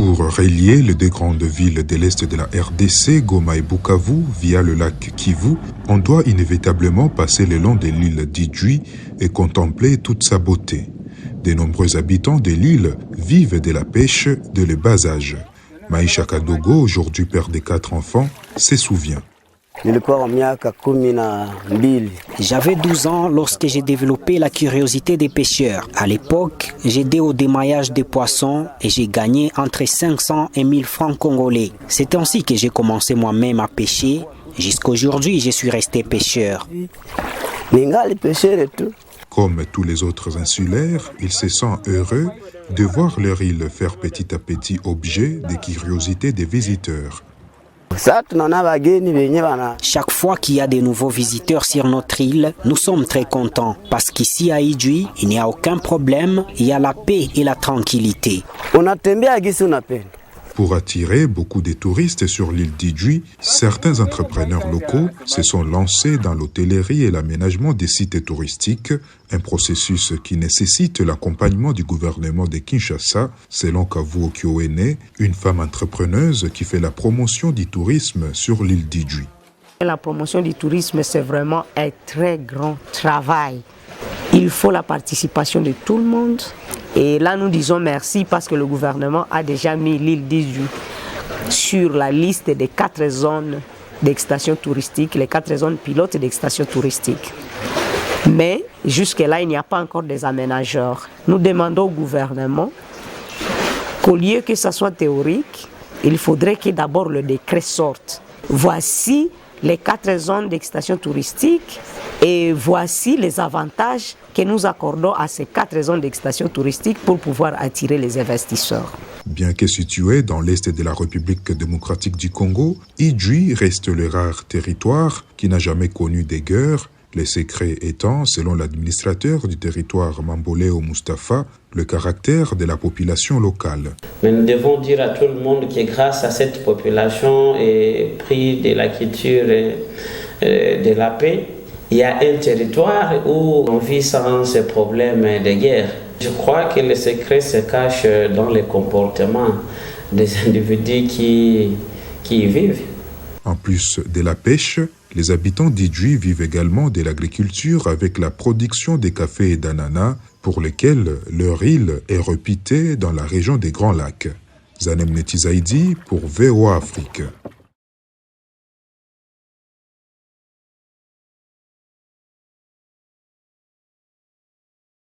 Pour relier les deux grandes villes de l'est de la RDC, Goma et Bukavu, via le lac Kivu, on doit inévitablement passer le long de l'île d'Idjwi et contempler toute sa beauté. De nombreux habitants de l'île vivent de la pêche dès le bas âge. Maïcha Kadogo, aujourd'hui père de 4 enfants, se souvient. J'avais 12 ans lorsque j'ai développé la curiosité des pêcheurs. À l'époque, j'aidais au démaillage des poissons et j'ai gagné entre 500 et 1000 francs congolais. C'est ainsi que j'ai commencé moi-même à pêcher. Jusqu'à aujourd'hui, je suis resté pêcheur. Comme tous les autres insulaires, ils se sentent heureux de voir leur île faire petit à petit objet de curiosité des visiteurs. Chaque fois qu'il y a de nouveaux visiteurs sur notre île, nous sommes très contents parce qu'ici à Idjwi, il n'y a aucun problème, il y a la paix et la tranquillité. Pour attirer beaucoup de touristes sur l'île d'Idjwi, certains entrepreneurs locaux se sont lancés dans l'hôtellerie et l'aménagement des sites touristiques, un processus qui nécessite l'accompagnement du gouvernement de Kinshasa, selon Kavu Okiowene, une femme entrepreneuse qui fait la promotion du tourisme sur l'île d'Idjwi. La promotion du tourisme, c'est vraiment un très grand travail. Il faut la participation de tout le monde. Et là, nous disons merci parce que le gouvernement a déjà mis l'île d'Idjwi sur la liste des 4 zones d'extension touristique, les 4 zones pilotes d'extension touristique. Mais jusque-là, il n'y a pas encore des aménageurs. Nous demandons au gouvernement qu'au lieu que ce soit théorique, il faudrait que d'abord le décret sorte. Voici les 4 zones d'extension touristique et voici les avantages que nous accordons à ces 4 zones d'extension touristique pour pouvoir attirer les investisseurs. Bien que situé dans l'est de la République démocratique du Congo, Idjwi reste le rare territoire qui n'a jamais connu de guerre, les secrets étant, selon l'administrateur du territoire Mamboleo Mustafa, le caractère de la population locale. Mais nous devons dire à tout le monde que grâce à cette population et pris de la culture et de la paix, il y a un territoire où on vit sans ces problèmes de guerre. Je crois que le secret se cache dans les comportements des individus qui y vivent. En plus de la pêche, les habitants d'Idjwi vivent également de l'agriculture avec la production des cafés et d'ananas pour lesquels leur île est réputée dans la région des Grands Lacs. Zanem Netizaidi pour VOA Afrique.